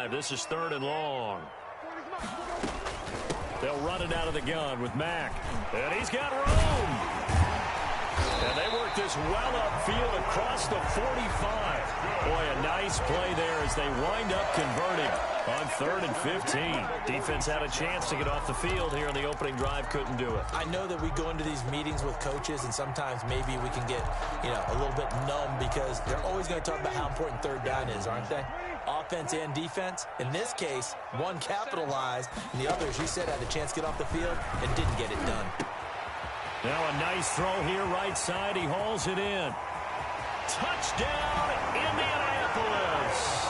drive. This is 3rd and long. They'll run it out of the gun with Mack. And he's got room. And they work this well upfield across the 45. Boy, a nice play there as they wind up converting on 3rd and 15. Defense had a chance to get off the field here in the opening drive. Couldn't do it. I know that we go into these meetings with coaches, and sometimes maybe we can get, a little bit numb because they're always going to talk about how important 3rd down is, aren't they? Offense and defense. In this case, one capitalized, and the other, as you said, had a chance to get off the field and didn't get it done. Now a nice throw here, right side. He hauls it in. Touchdown, Indianapolis.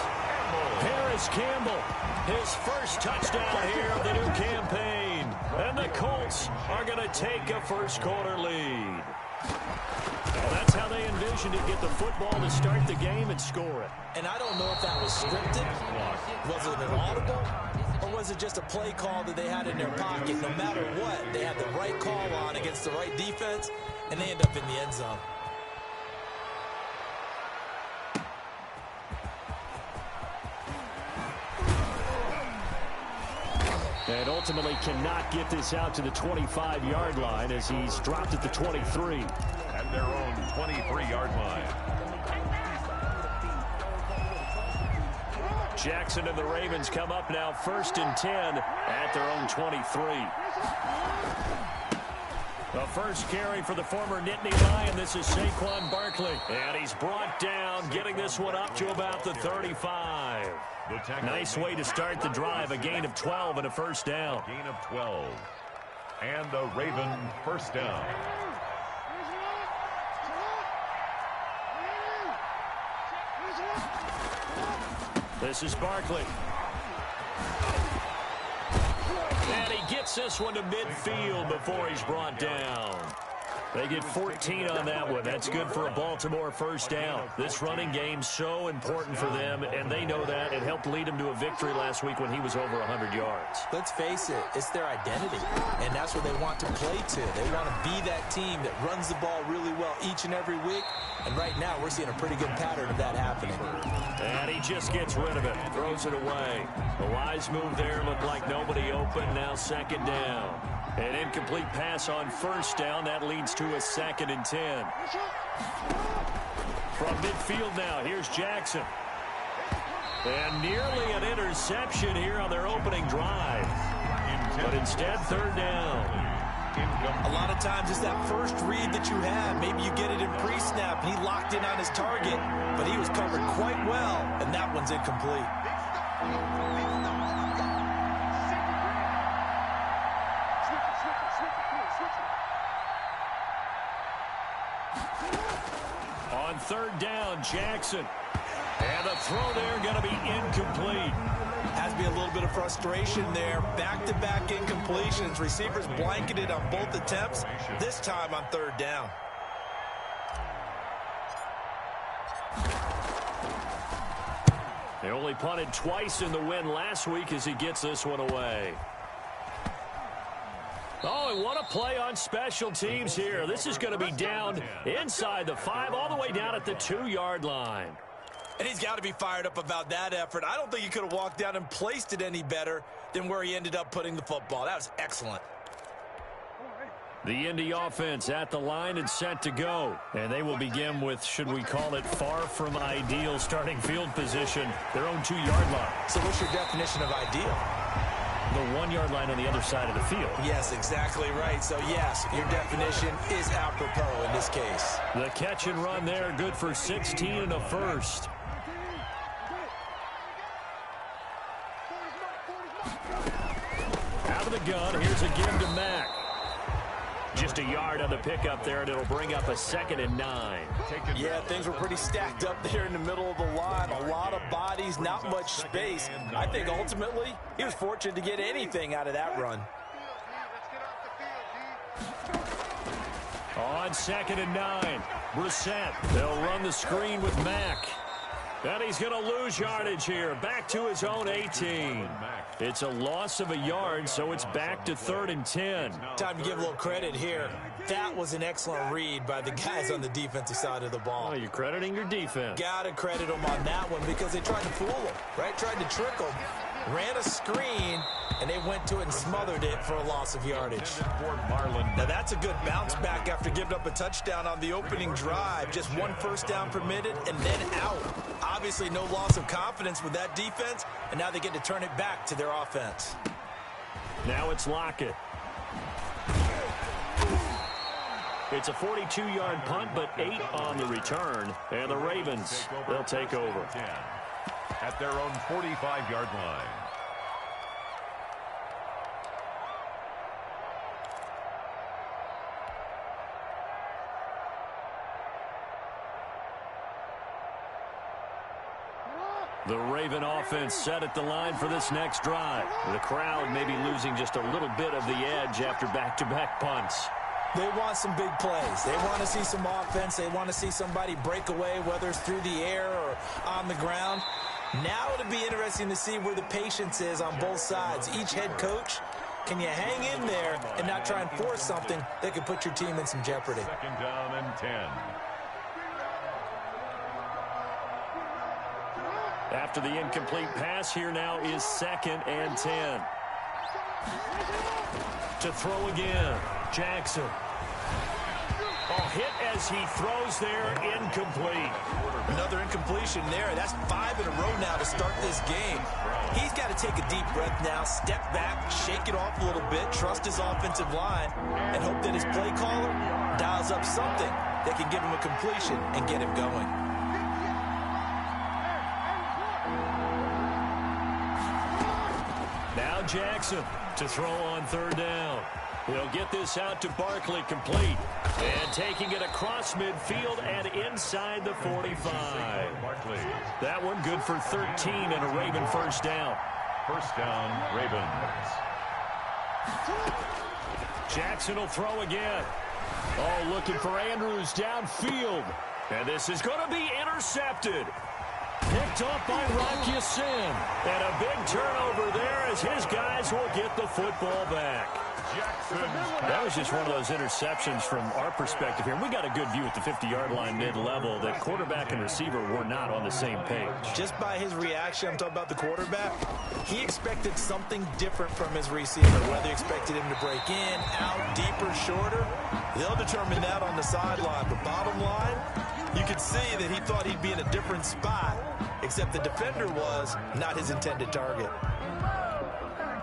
Harris Campbell, his first touchdown here of the new campaign. And the Colts are going to take a first-quarter lead. Well, that's how they envisioned it, get the football to start the game and score it. And I don't know if that was scripted. Was it an audible? Or was it just a play call that they had in their pocket? No matter what, they had the right call on against the right defense, and they end up in the end zone. And ultimately cannot get this out to the 25-yard line as he's dropped at the 23. At their own 23-yard line. Jackson and the Ravens come up now 1st and 10 at their own 23. The first carry for the former Nittany Lion. This is Saquon Barkley. And he's brought down, getting this one up to about the 35. Nice way to start the drive. A gain of 12 and a first down. Gain of 12. And the Raven first down. This is Barkley. And he gets this one to midfield before he's brought down. They get 14 on that one. That's good for a Baltimore first down. This running game so important for them, and they know that. It helped lead them to a victory last week when he was over 100 yards. Let's face it, it's their identity, and that's what they want to play to. They want to be that team that runs the ball really well each and every week, and right now we're seeing a pretty good pattern of that happening. And he just gets rid of it, throws it away. A wise move there, looked like nobody open, now 2nd down. An incomplete pass on first down. That leads to a 2nd and 10. From midfield now, here's Jackson. And nearly an interception here on their opening drive. But instead, 3rd down. A lot of times it's that first read that you have. Maybe you get it in pre-snap. He locked in on his target, but he was covered quite well, and that one's incomplete. On 3rd down, Jackson. And the throw there going to be incomplete. Has to be a little bit of frustration there. Back-to-back incompletions. Receivers blanketed on both attempts, this time on 3rd down. They only punted twice in the win last week as he gets this one away. Oh, and what a play on special teams here. This is going to be down inside the 5, all the way down at the 2-yard line. And he's got to be fired up about that effort. I don't think he could have walked down and placed it any better than where he ended up putting the football. That was excellent. The Indy offense at the line and set to go. And they will begin with, should we call it, far from ideal starting field position, their own 2-yard line. So what's your definition of ideal? The 1-yard line on the other side of the field. Yes, exactly right. So, yes, your definition is apropos in this case. The catch and run there, good for 16 and a first. Out of the gun, here's a give to Mack. Just a yard on the pickup there, and it'll bring up a 2nd and 9. Yeah, things were pretty stacked up there in the middle of the line. A lot of bodies, not much space. I think ultimately he was fortunate to get anything out of that run. On 2nd and 9, Brissett. They'll run the screen with Mack. And he's going to lose yardage here. Back to his own 18. It's a loss of a yard, so it's back to 3rd and 10. Time to give a little credit here. That was an excellent read by the guys on the defensive side of the ball. Oh, you're crediting your defense. Got to credit them on that one because they tried to fool them, right? Tried to trick them. Ran a screen, and they went to it and smothered it for a loss of yardage. Now, that's a good bounce back after giving up a touchdown on the opening drive. Just 1 first down permitted and then out. Obviously, no loss of confidence with that defense, and now they get to turn it back to their offense. Now it's Lockett. It's a 42-yard punt, but 8 on the return. And the Ravens, they'll take over. At their own 45-yard line. The Raven offense set at the line for this next drive. The crowd may be losing just a little bit of the edge after back-to-back punts. They want some big plays. They want to see some offense. They want to see somebody break away, whether it's through the air or on the ground. Now it'll be interesting to see where the patience is on both sides. Each head coach, can you hang in there and not try and force something that could put your team in some jeopardy? 2nd down and 10. After the incomplete pass, here now is 2nd and 10. To throw again, Jackson. Oh, hit as he throws there, incomplete. Another incompletion there. That's 5 in a row now to start this game. He's got to take a deep breath now, step back, shake it off a little bit, trust his offensive line, and hope that his play caller dials up something that can give him a completion and get him going. Now Jackson to throw on 3rd down. He'll get this out to Barkley, complete. And taking it across midfield and inside the 45. That one good for 13 and a Raven first down. First down, Ravens. Jackson will throw again. Oh, looking for Andrews downfield. And this is going to be intercepted. Picked off by Rock Ya-Sin. And a big turnover there as his guys will get the football back. That was just one of those interceptions from our perspective here. We got a good view at the 50-yard line mid-level that quarterback and receiver were not on the same page. Just by his reaction, I'm talking about the quarterback, he expected something different from his receiver, whether he expected him to break in, out, deeper, shorter. They'll determine that on the sideline. But bottom line, you could see that he thought he'd be in a different spot, except the defender was not his intended target.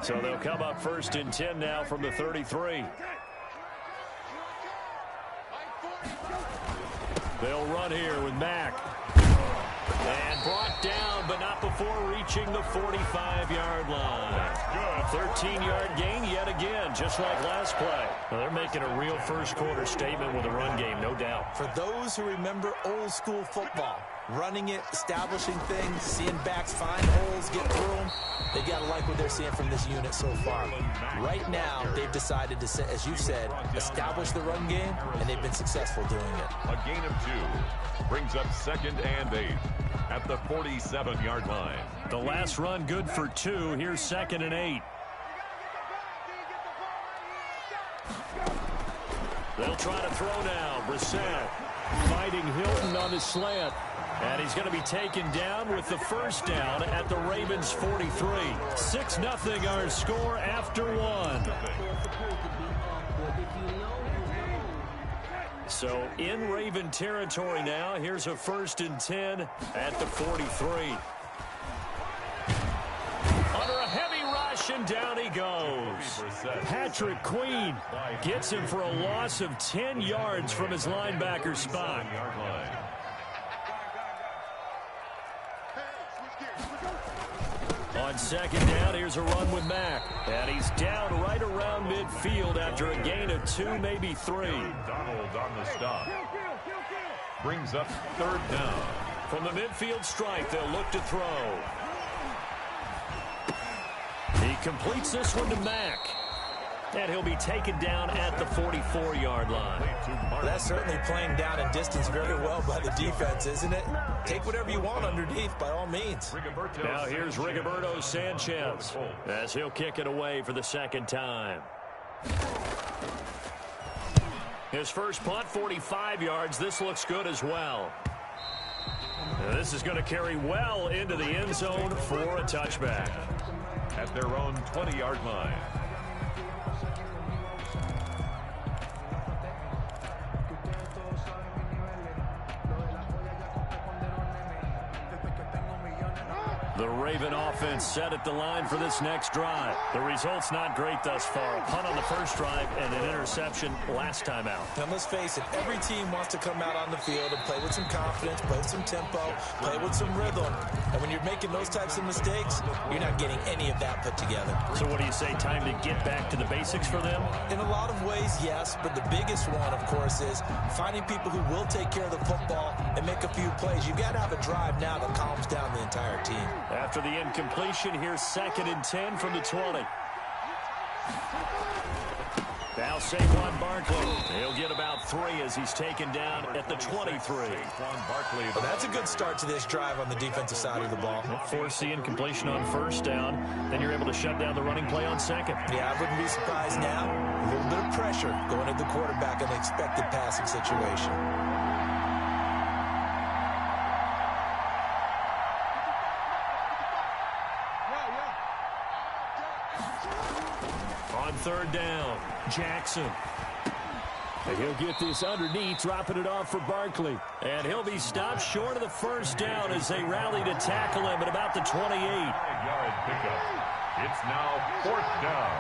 So they'll come up 1st and 10 now from the 33. They'll run here with Mack. And brought down, but not before reaching the 45-yard line. 13-yard gain yet again, just like last play. Well, they're making a real first-quarter statement with a run game, no doubt. For those who remember old-school football, running it, establishing things, seeing backs find holes, get through them, they got to like what they're seeing from this unit so far. Right now, they've decided to, as you said, establish the run game, and they've been successful doing it. A gain of 2 brings up 2nd and 8 at the 47-yard line. The last run good for 2. Here's 2nd and 8. They'll try to throw now. Brissett fighting Hilton on the slant. And he's going to be taken down with the first down at the Ravens 43. 6-0 our score after 1. So in Raven territory now. Here's a 1st and 10 at the 43. Under a heavy rush, and down he goes. Patrick Queen gets him for a loss of 10 yards from his linebacker spot. On 2nd down, here's a run with Mack. And he's down right around midfield after a gain of 2, maybe 3. Donald on the stop. Brings up 3rd down. From the midfield strike, they'll look to throw. He completes this one to Mack. And he'll be taken down at the 44-yard line. That's certainly playing down in distance very well by the defense, isn't it? Take whatever you want underneath, by all means. Now here's Rigoberto Sanchez as he'll kick it away for the second time. His first punt, 45 yards. This looks good as well. This is going to carry well into the end zone for a touchback. At their own 20-yard line. The Raven offense set at the line for this next drive. The result's not great thus far. A punt on the first drive and an interception last time out. And let's face it, every team wants to come out on the field and play with some confidence, play with some tempo, play with some rhythm. And when you're making those types of mistakes, you're not getting any of that put together. So what do you say, time to get back to the basics for them? In a lot of ways, yes, but the biggest one, of course, is finding people who will take care of the football and make a few plays. You've got to have a drive now that calms down the entire team. After the incompletion, here's 2nd and 10 from the 20. Now Saquon Barkley. He'll get about 3 as he's taken down at the 23. Well, that's a good start to this drive on the defensive side of the ball. Force the incompletion on first down. Then you're able to shut down the running play on second. Yeah, I wouldn't be surprised now. A little bit of pressure going at the quarterback in the expected passing situation. On 3rd down, Jackson. And he'll get this underneath, dropping it off for Barkley. And he'll be stopped short of the first down as they rally to tackle him at about the 28. 5-yard pickup. It's now 4th down.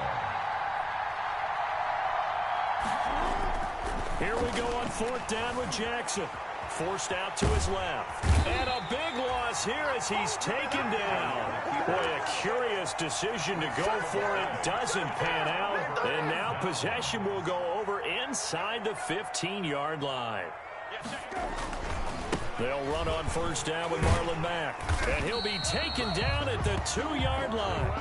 Here we go on 4th down with Jackson. Forced out to his left. And a big loss here as he's taken down. Boy, a curious decision to go for it. Doesn't pan out. And now possession will go over inside the 15-yard line. They'll run on first down with Marlon Mack. And he'll be taken down at the 2-yard line.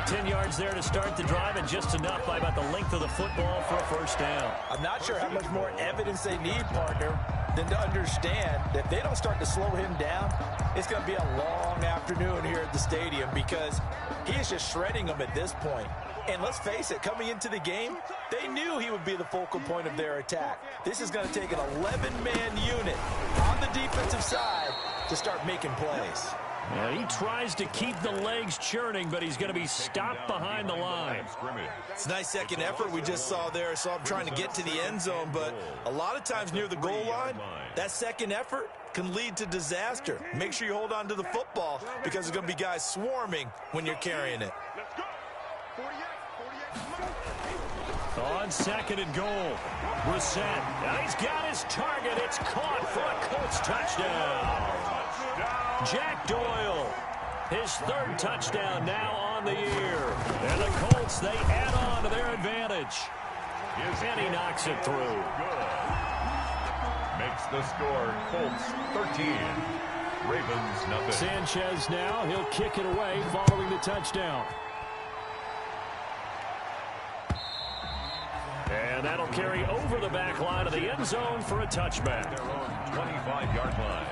10 yards there to start the drive, and just enough by about the length of the football for a first down. I'm not sure how much more evidence they need, partner, than to understand that if they don't start to slow him down, it's going to be a long afternoon here at the stadium because he is just shredding them at this point. And let's face it, coming into the game, they knew he would be the focal point of their attack. This is going to take an 11-man unit on the defensive side to start making plays. And he tries to keep the legs churning, but he's going to be stopped behind the line. It's a nice second effort we just saw there. Saw him trying to get to the end zone, but a lot of times near the goal line, that second effort can lead to disaster. Make sure you hold on to the football because there's going to be guys swarming when you're carrying it. On 2nd and goal, Brissett. Now he's got his target. It's caught for a Colts touchdown. Jack Doyle, his 3rd touchdown now on the year. And the Colts, they add on to their advantage. And he knocks it through. Makes the score Colts 13. Ravens nothing. Sanchez now, he'll kick it away following the touchdown. And that'll carry over the back line of the end zone for a touchback. Their own 25-yard line.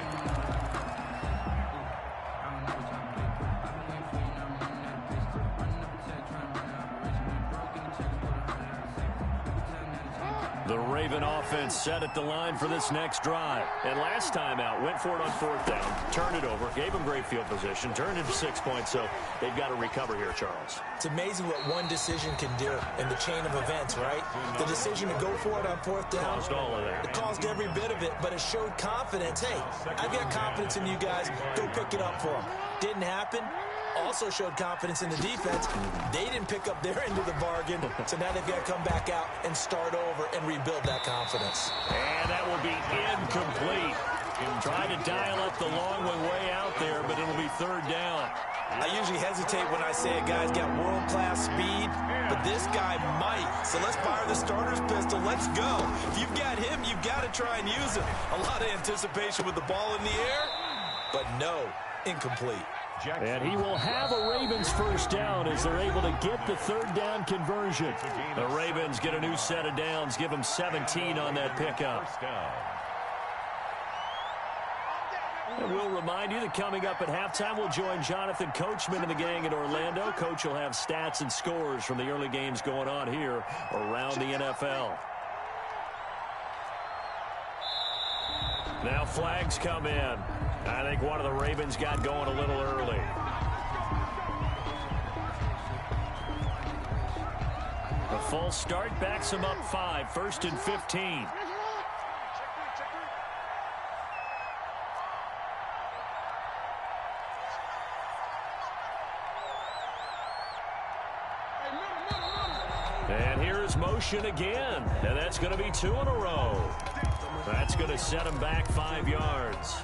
The Raven offense set at the line for this next drive. And last time out, went for it on 4th down, turned it over, gave them great field position, turned it to 6 points, so they've got to recover here, Charles. It's amazing what one decision can do in the chain of events, right? The decision to go for it on 4th down. Caused all of that. It caused every bit of it, but it showed confidence. Hey, I've got confidence in you guys. Go pick it up for them. Didn't happen. Also showed confidence in the defense. They didn't pick up their end of the bargain, so now they've got to come back out and start over and rebuild that confidence. And that will be incomplete. Trying to dial up the long way out there, but it'll be 3rd down. I usually hesitate when I say a guy's got world-class speed, but this guy might. So let's fire the starter's pistol. Let's go. If you've got him, you've got to try and use him. A lot of anticipation with the ball in the air, but no, incomplete. And he will have a Ravens first down as they're able to get the third down conversion. The Ravens get a new set of downs, give them 17 on that pickup. And we'll remind you that coming up at halftime, we'll join Jonathan Coachman and the gang in Orlando. Coach will have stats and scores from the early games going on here around the NFL. Now flags come in. I think one of the Ravens got going a little early. A false start backs him up 5, 1st and 15. And here is motion again, and that's going to be 2 in a row. That's going to set him back 5 yards.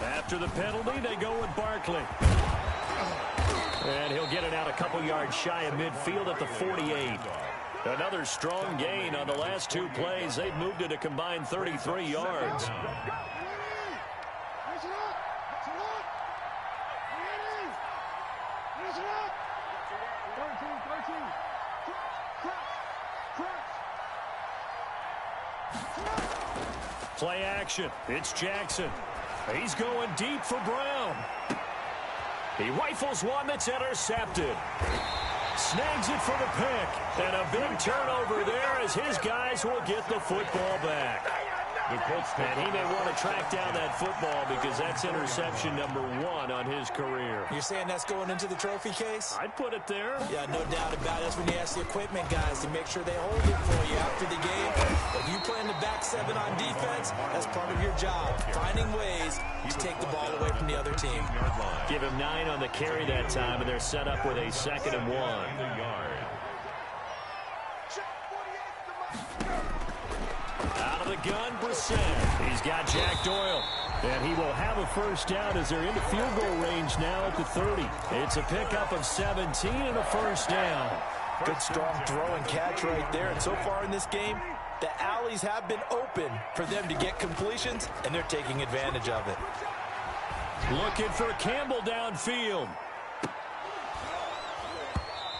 After the penalty, they go with Barkley. And he'll get it out a couple yards shy of midfield at the 48. Another strong gain on the last 2 plays. They've moved it a combined 33 yards. Play action. It's Jackson. He's going deep for Brown. He rifles one that's intercepted. Snags it for the pick. And a big turnover there as his guys will get the football back. And he may want to track down that football because that's interception number 1 on his career. You're saying that's going into the trophy case? I'd put it there. Yeah, no doubt about it. That's when you ask the equipment guys to make sure they hold it for you after the game. If you play in the back 7 on defense, that's part of your job. Finding ways to take the ball away from the other team. Give him 9 on the carry that time, and they're set up with a 2nd and 1. Out of the gun, Brissett. He's got Jack Doyle. And he will have a first down as they're into field goal range now at the 30. It's a pickup of 17 and a first down. Good strong throw and catch right there. And so far in this game, the alleys have been open for them to get completions, and they're taking advantage of it. Looking for Campbell downfield.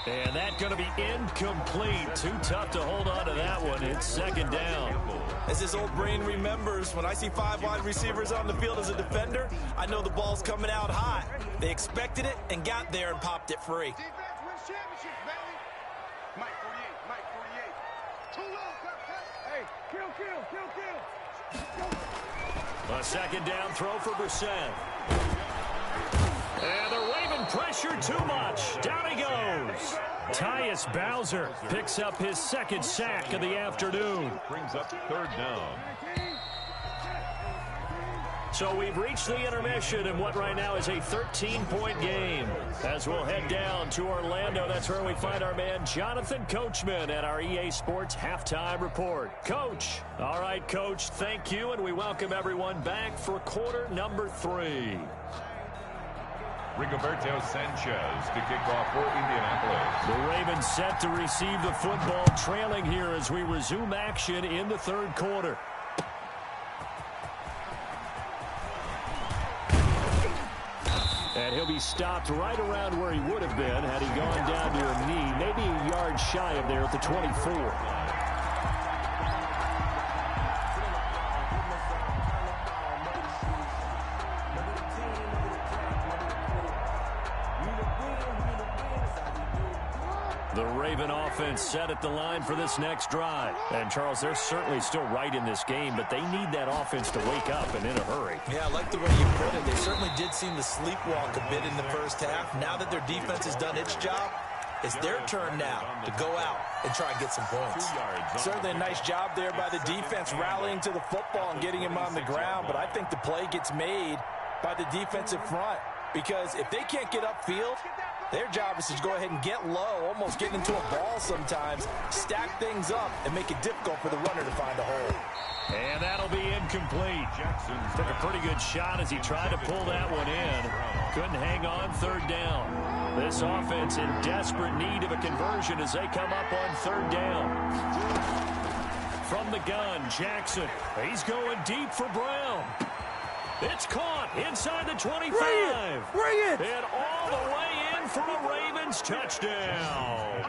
And that's going to be incomplete. Too tough to hold on to that one. It's 2nd down. As his old brain remembers, when I see 5 wide receivers on the field as a defender, I know the ball's coming out hot. They expected it and got there and popped it free. A 2nd down throw for Brissett. And the Raven pressure too much. Down he goes. Tyus Bowser picks up his 2nd sack of the afternoon. Brings up 3rd down. So we've reached the intermission in what right now is a 13-point game. As we'll head down to Orlando, that's where we find our man Jonathan Coachman at our EA Sports Halftime Report. Coach. All right, Coach, thank you, and we welcome everyone back for quarter number 3. Rigoberto Sanchez to kick off for Indianapolis. The Ravens set to receive the football, trailing here as we resume action in the 3rd quarter. And he'll be stopped right around where he would have been had he gone down to a knee, maybe a yard shy of there at the 24. The Raven offense set at the line for this next drive. And, Charles, they're certainly still right in this game, but they need that offense to wake up and in a hurry. Yeah, I like the way you put it. They certainly did seem to sleepwalk a bit in the first half. Now that their defense has done its job, it's their turn now to go out and try and get some points. Certainly a nice job there by the defense rallying to the football and getting him on the ground, but I think the play gets made by the defensive front. because if they can't get upfield, their job is to go ahead and get low, almost get into a ball sometimes, stack things up, and make it difficult for the runner to find a hole. And that'll be incomplete. Took a pretty good shot as he tried to pull that one in. Couldn't hang on third down. This offense in desperate need of a conversion as they come up on third down. From the gun, Jackson. He's going deep for Brown. It's caught inside the 25. Bring it! And all the way in for a Ravens touchdown.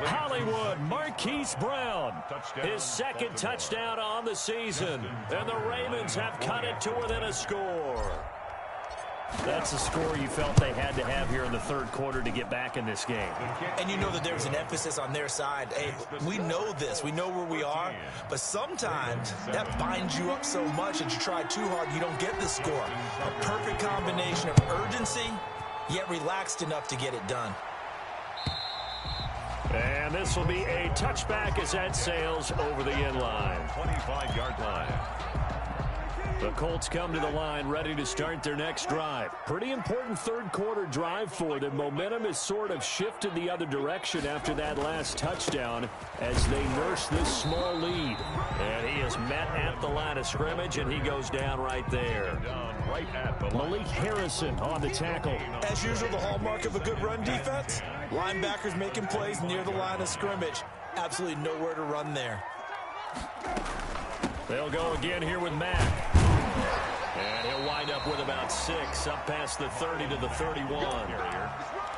Hollywood Marquise Brown, his second touchdown on the season. And the Ravens have cut it to within a score. That's the score you felt they had to have here in the third quarter to get back in this game. And you know that there's an emphasis on their side. Hey, we know this. We know where we are. But sometimes that binds you up so much that you try too hard, you don't get the score. A perfect combination of urgency, yet relaxed enough to get it done. And this will be a touchback as that sails over the end line. 25-yard line. The Colts come to the line ready to start their next drive. Pretty important third quarter drive for them. Momentum has sort of shifted the other direction after that last touchdown as they nurse this small lead. And he is met at the line of scrimmage, and he goes down right there. Malik Harrison on the tackle. As usual, the hallmark of a good run defense, linebackers making plays near the line of scrimmage. Absolutely nowhere to run there. They'll go again here with Mack. And he'll wind up with about 6, up past the 30 to the 31.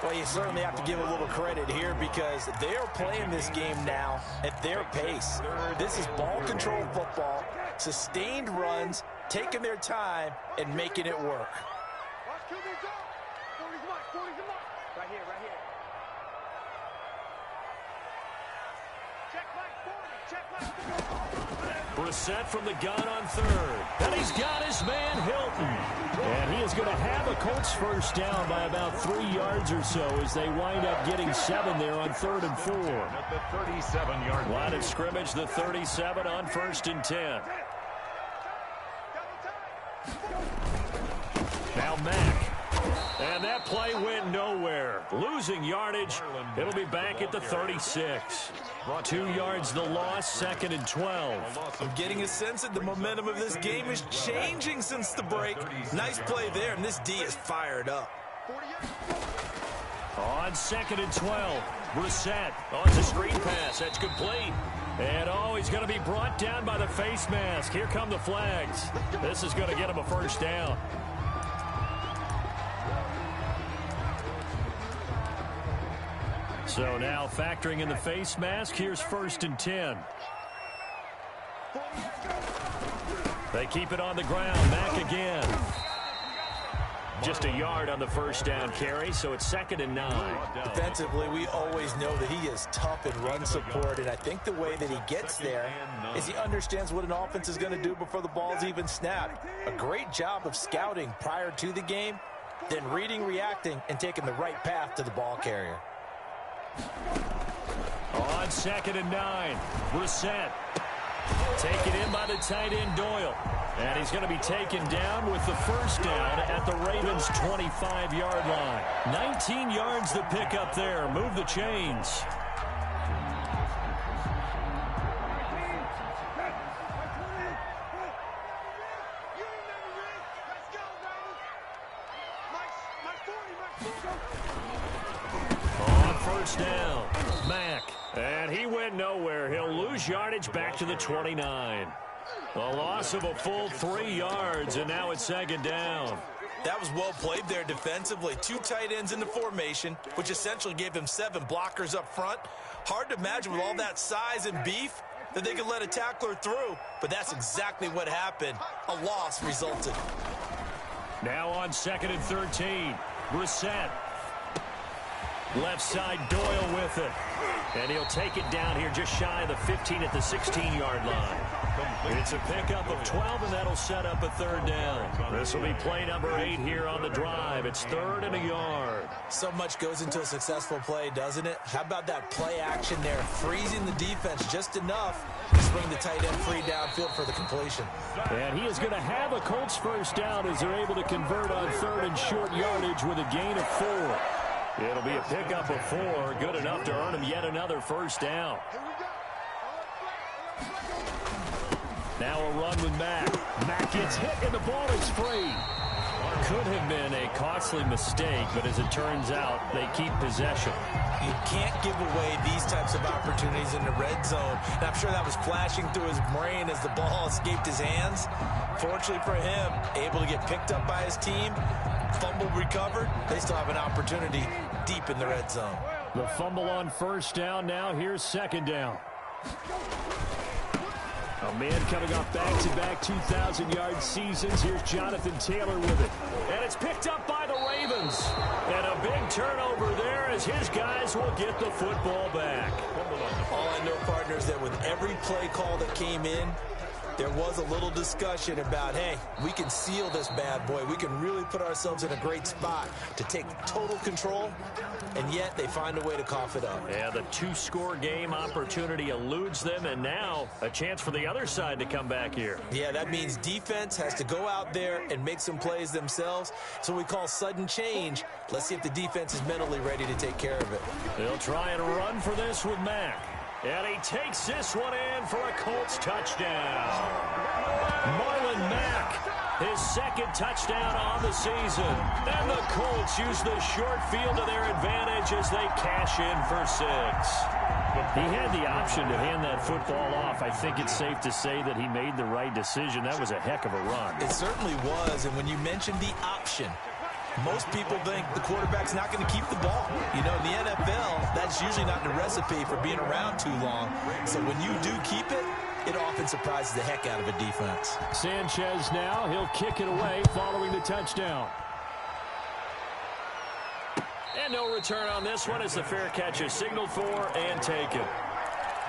Well, you certainly have to give a little credit here because they're playing this game now at their pace. This is ball control football, sustained runs, taking their time, and making it work. Right here. Check back 40. Brissett from the gun on third. And he's got his man Hilton. And he is going to have a Colts first down by about 3 yards or so as they wind up getting 7 there on 3rd and 4. At the 37-yard line of scrimmage, the 37 on 1st and 10. Now Mack. And that play went nowhere. Losing yardage. It'll be back at the 36. 2 yards the loss, 2nd and 12. I'm getting a sense that the momentum of this game is changing since the break. Nice play there, and this D is fired up. On 2nd and 12, Brissett on the screen pass. That's complete. And, he's going to be brought down by the face mask. Here come the flags. This is going to get him a first down. So now factoring in the face mask, here's 1st and 10. They keep it on the ground. Mack again. Just a yard on the first down carry, so it's 2nd and 9. Defensively, we always know that he is tough in run support, and I think the way that he gets there is he understands what an offense is going to do before the ball's even snapped. A great job of scouting prior to the game, then reading, reacting, and taking the right path to the ball carrier. On 2nd and 9, Brissett taken in by the tight end Doyle. And he's going to be taken down with the first down at the Ravens' 25-yard line. 19 yards to pick up there. Move the chains. On first down, Mack. And he went nowhere. He'll lose yardage back to the 29. A loss of a full 3 yards, and now it's 2nd down. That was well played there defensively. 2 tight ends in the formation, which essentially gave him 7 blockers up front. Hard to imagine with all that size and beef that they could let a tackler through, but that's exactly what happened. A loss resulted. Now on 2nd and 13, Brissett. Left side, Doyle with it. And he'll take it down here just shy of the 15 at the 16-yard line. It's a pickup of 12, and that'll set up a third down. This will be play number 8 here on the drive. It's 3rd and a yard. So much goes into a successful play, doesn't it? How about that play action there, freezing the defense just enough to bring the tight end free downfield for the completion. And he is going to have a Colts first down as they're able to convert on 3rd and short yardage with a gain of 4. It'll be a pickup of 4, good enough to earn him yet another first down. Now a run with Mack. Mack gets hit and the ball is free. Could have been a costly mistake, but as it turns out, they keep possession. You can't give away these types of opportunities in the red zone. And I'm sure that was flashing through his brain as the ball escaped his hands. Fortunately for him, able to get picked up by his team, fumble recovered. They still have an opportunity deep in the red zone. The fumble on first down. Now here's second down. A man coming off back-to-back 2,000-yard seasons. Here's Jonathan Taylor with it. And it's picked up by the Ravens. And a big turnover there as his guys will get the football back. All I know, partners, that with every play call that came in, there was a little discussion about, hey, we can seal this bad boy. We can really put ourselves in a great spot to take total control, and yet they find a way to cough it up. Yeah, the 2-score game opportunity eludes them, and now a chance for the other side to come back here. Yeah, that means defense has to go out there and make some plays themselves. So we call sudden change. Let's see if the defense is mentally ready to take care of it. They'll try and run for this with Mack. And he takes this one in for a Colts touchdown. Marlon Mack, his second touchdown on the season. And the Colts use the short field to their advantage as they cash in for 6. He had the option to hand that football off. I think it's safe to say that he made the right decision. That was a heck of a run. It certainly was. And when you mentioned the option, most people think the quarterback's not going to keep the ball. You know, in the NFL, that's usually not the recipe for being around too long. So when you do keep it, it often surprises the heck out of a defense. Sanchez now, he'll kick it away following the touchdown. And no return on this one as the fair catch is signaled for and taken.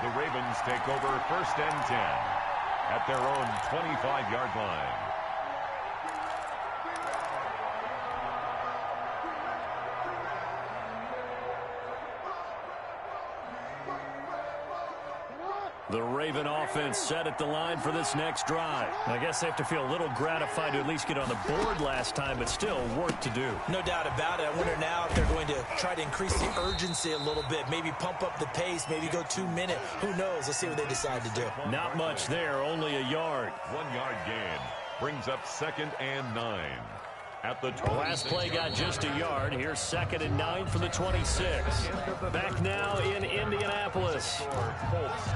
The Ravens take over 1st and 10 at their own 25-yard line. The Raven offense set at the line for this next drive. I guess they have to feel a little gratified to at least get on the board last time, but still work to do. No doubt about it. I wonder now if they're going to try to increase the urgency a little bit, maybe pump up the pace, maybe go 2-minute. Who knows? Let's see what they decide to do. Not much there, only a yard. 1-yard gain brings up 2nd and 9. At the last play got just a yard. Here's 2nd and 9 for the 26. Back now in Indianapolis.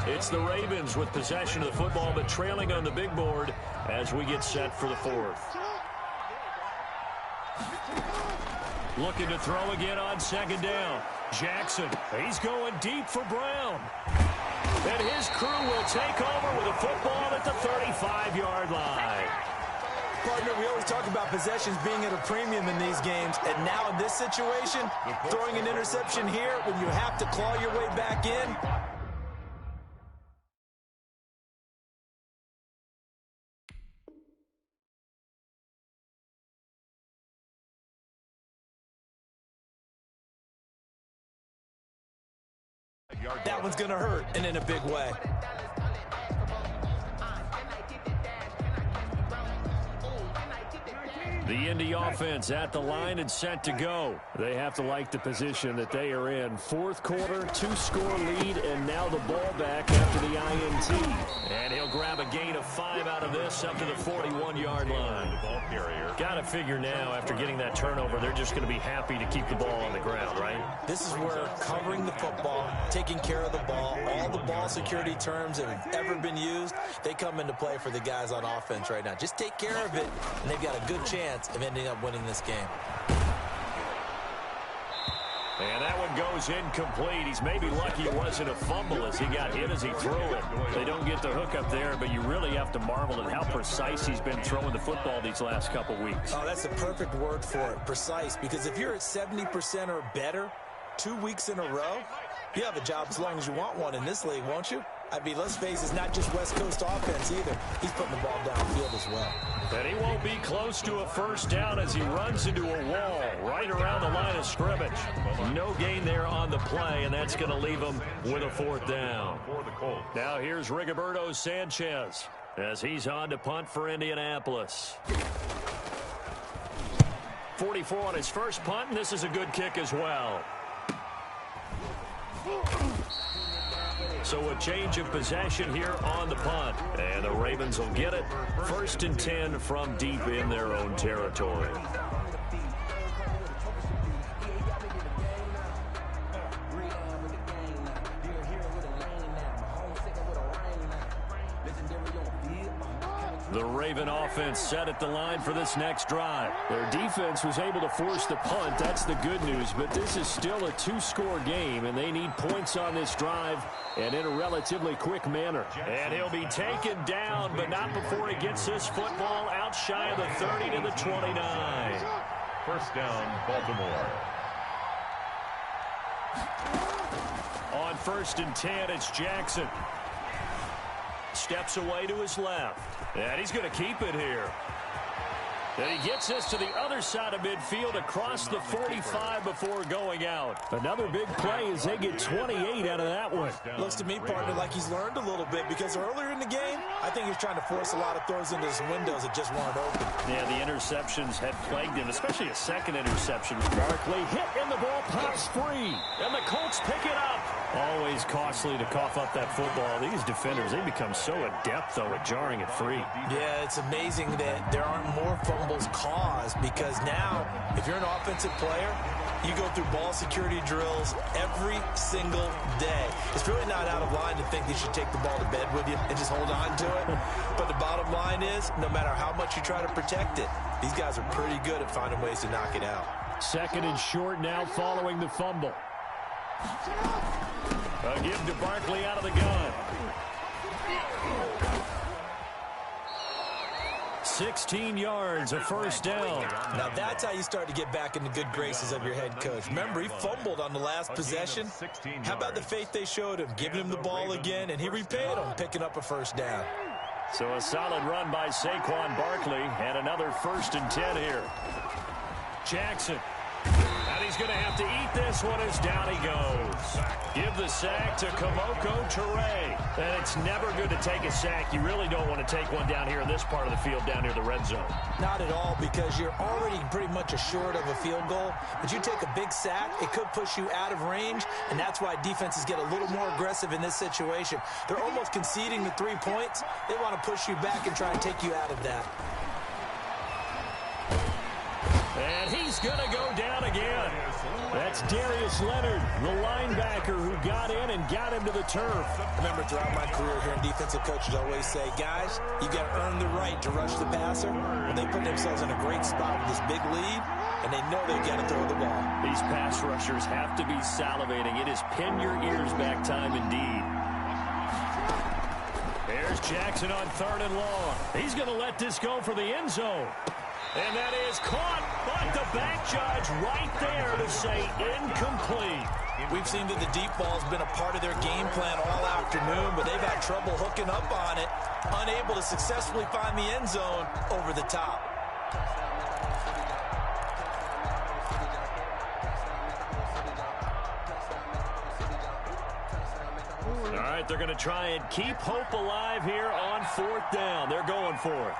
It's the Ravens with possession of the football, but trailing on the big board as we get set for the 4th. Looking to throw again on 2nd down. Jackson, he's going deep for Brown. And his crew will take over with a football at the 35-yard line. Partner, we always talk about possessions being at a premium in these games, and now in this situation, throwing an interception here when you have to claw your way back in. That one's going to hurt, and in a big way. The Indy offense at the line and set to go. They have to like the position that they are in. 4th quarter, 2-score lead, and now the ball back after the INT. And he'll grab a gain of 5 out of this up to the 41-yard line. Got to figure now, after getting that turnover, they're just going to be happy to keep the ball on the ground, right? This is where covering the football, taking care of the ball, all the ball security terms that have ever been used, they come into play for the guys on offense right now. Just take care of it, and they've got a good chance of ending up winning this game. And that one goes incomplete. He's maybe lucky it wasn't a fumble as he got hit as he threw it. They don't get the hook up there, but you really have to marvel at how precise he's been throwing the football these last couple weeks. Oh, that's the perfect word for it, precise, because if you're at 70% or better, 2 weeks in a row? You have a job as long as you want one in this league, won't you? I mean, let's face it, it's not just West Coast offense either. He's putting the ball downfield as well. And he won't be close to a first down as he runs into a wall right around the line of scrimmage. No gain there on the play, and that's going to leave him with a fourth down. Now here's Rigoberto Sanchez as he's on to punt for Indianapolis. 44 on his first punt, and this is a good kick as well. So a change of possession here on the punt. And the Ravens will get it. 1st and 10 from deep in their own territory. The Raven offense set at the line for this next drive. Their defense was able to force the punt. That's the good news. But this is still a 2-score game, and they need points on this drive and in a relatively quick manner. And he'll be taken down, but not before he gets this football out shy of the 30 to the 29. First down, Baltimore. On 1st and 10, it's Jackson. Steps away to his left. And he's going to keep it here. And he gets this to the other side of midfield across the 45 before going out. Another big play as they get 28 out of that one. Looks to me, partner, like he's learned a little bit because earlier in the game, I think he's trying to force a lot of throws into his windows that just weren't open. Yeah, the interceptions had plagued him, especially a second interception. Barkley hit and the ball pops free. And the Colts pick it up. Always costly to cough up that football. These defenders, they become so adept, though, at jarring it free. Yeah, it's amazing that there aren't more fumbles caused because now, if you're an offensive player, you go through ball security drills every single day. It's really not out of line to think you should take the ball to bed with you and just hold on to it. But the bottom line is, no matter how much you try to protect it, these guys are pretty good at finding ways to knock it out. 2nd and short now following the fumble. A give to Barkley out of the gun. 16 yards, a first down. Now that's how you start to get back in the good graces of your head coach. Remember, he fumbled on the last possession. How about the faith they showed him, giving him the ball again, and he repaid them, picking up a first down. So a solid run by Saquon Barkley, and another 1st and 10 here. Jackson. And he's going to have to eat this one as down he goes. Give the sack to Kamoko Toure. And it's never good to take a sack. You really don't want to take one down here in this part of the field, down near the red zone. Not at all, because you're already pretty much assured of a field goal. But you take a big sack, it could push you out of range, and that's why defenses get a little more aggressive in this situation. They're almost conceding the 3 points. They want to push you back and try and take you out of that. And he's going to go down again. That's Darius Leonard, the linebacker who got in and got him to the turf. Remember, throughout my career here, defensive coaches always say, guys, you got to earn the right to rush the passer. When they put themselves in a great spot with this big lead, and they know they got to throw the ball. These pass rushers have to be salivating. It is pin your ears back time indeed. There's Jackson on 3rd and long. He's going to let this go for the end zone. And that is caught, but the back judge right there to say incomplete. We've seen that the deep ball's been a part of their game plan all afternoon, but they've had trouble hooking up on it, unable to successfully find the end zone over the top. All right, they're going to try and keep hope alive here on 4th down. They're going for it.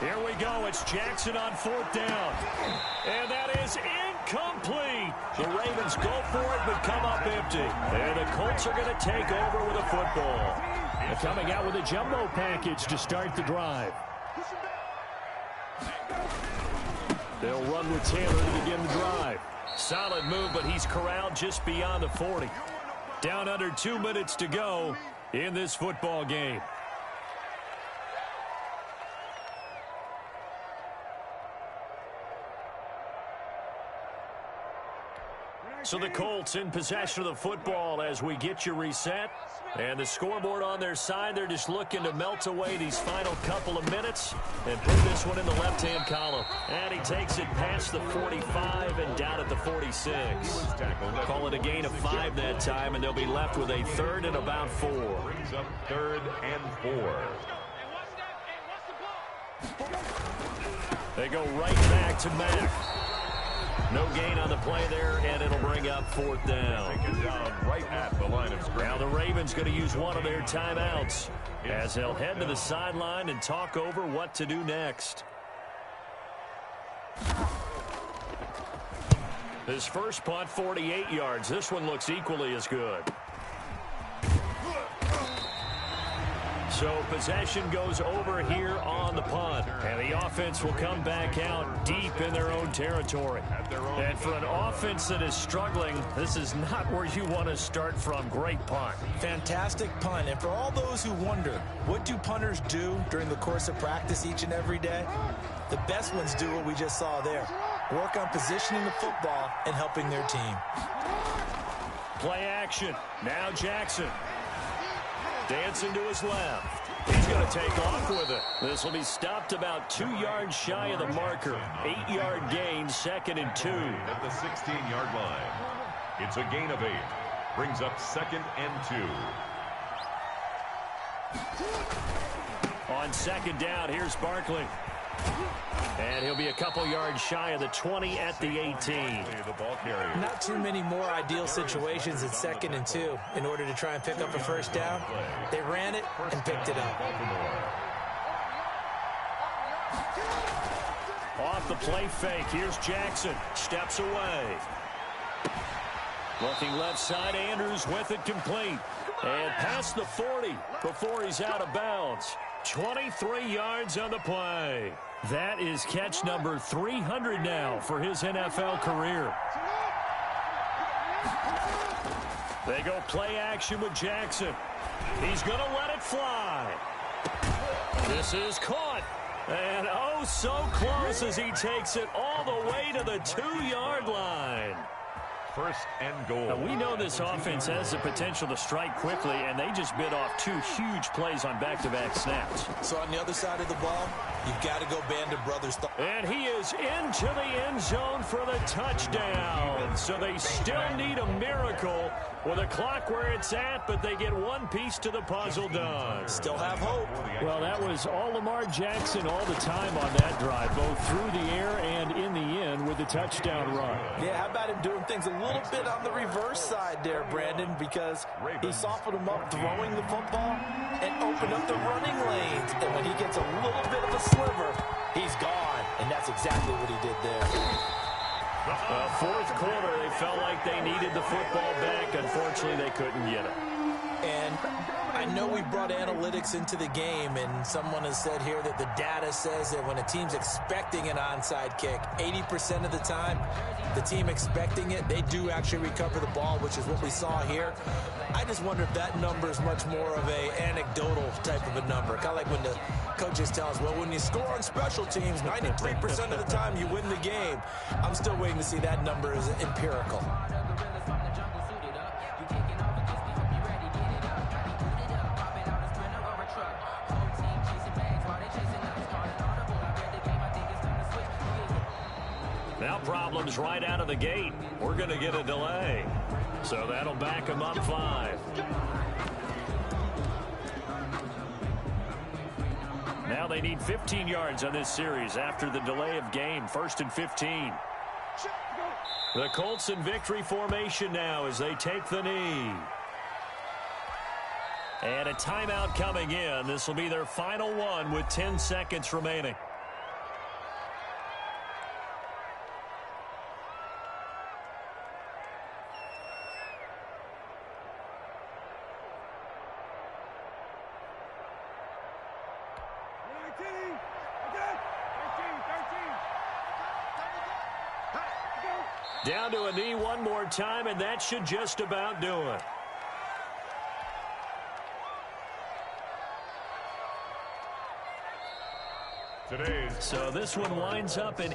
Here we go. It's Jackson on 4th down. And that is incomplete. The Ravens go for it, but come up empty. And the Colts are going to take over with a football. They're coming out with a jumbo package to start the drive. They'll run with Taylor to begin the drive. Solid move, but he's corralled just beyond the 40. Down under 2 minutes to go in this football game. So the Colts in possession of the football as we get you reset. And the scoreboard on their side, they're just looking to melt away these final couple of minutes and put this one in the left-hand column. And he takes it past the 45 and down at the 46. Call it a gain of 5 that time, and they'll be left with a 3rd and about 4. Brings up 3rd and 4. They go right back to Mack. No gain on the play there, and it'll bring up 4th down. Take it down right at the line of scrimmage. Now the Ravens going to use one of their timeouts as they'll head to the sideline and talk over what to do next. His first punt, 48 yards. This one looks equally as good. So possession goes over here on the punt. And the offense will come back out deep in their own territory. And for an offense that is struggling, this is not where you want to start from. Great punt. Fantastic punt. And for all those who wonder, what do punters do during the course of practice each and every day? The best ones do what we just saw there. Work on positioning the football and helping their team. Play action. Now Jackson. Dancing to his left. He's going to take off with it. This will be stopped about 2 yards shy of the marker. 8-yard gain, 2nd and 2. At the 16-yard line. It's a gain of 8. Brings up 2nd and 2. On 2nd down, here's Barkley. And he'll be a couple yards shy of the 20 at the 18. The ball carrier. Not too many more ideal situations at 2nd and 2 in order to try and pick up a first down. They ran it and picked it up. Off the play fake, here's Jackson. Steps away. Looking left side, Andrews with it complete. And past the 40 before he's out of bounds. 23 yards on the play. That is catch number 300 now for his NFL career. They go play action with Jackson. He's going to let it fly. This is caught. And oh, so close as he takes it all the way to the 2-yard line. 1st and goal. Now, we know this offense has the potential to strike quickly, and they just bit off 2 huge plays on back-to-back snaps. So on the other side of the ball, you've got to go band of brothers. And he is into the end zone for the touchdown. So they still need a miracle with a clock where it's at, but they get one piece to the puzzle done. Still have hope. Well, that was all Lamar Jackson all the time on that drive, both through the air and in the end with the touchdown run. Yeah, how about him doing things a little bit on the reverse side there, Brandon, because he softened him up throwing the football and opened up the running lanes. And when he gets a little bit of a sliver, he's gone. And that's exactly what he did there. 4th quarter, they felt like they needed the football back. Unfortunately, they couldn't get it. And I know we brought analytics into the game, and someone has said here that the data says that when a team's expecting an onside kick, 80% of the time, the team expecting it, they do actually recover the ball, which is what we saw here. I just wonder if that number is much more of a anecdotal type of a number. Kind of like when the coaches tell us, well, when you score on special teams, 93% of the time you win the game. I'm still waiting to see that number as empirical. Now problems right out of the gate. We're going to get a delay. So that'll back them up 5. Now they need 15 yards on this series after the delay of game. 1st and 15. The Colts in victory formation now as they take the knee. And a timeout coming in. This will be their final one with 10 seconds remaining. Down to a knee one more time, and that should just about do it. Today's So this one winds up in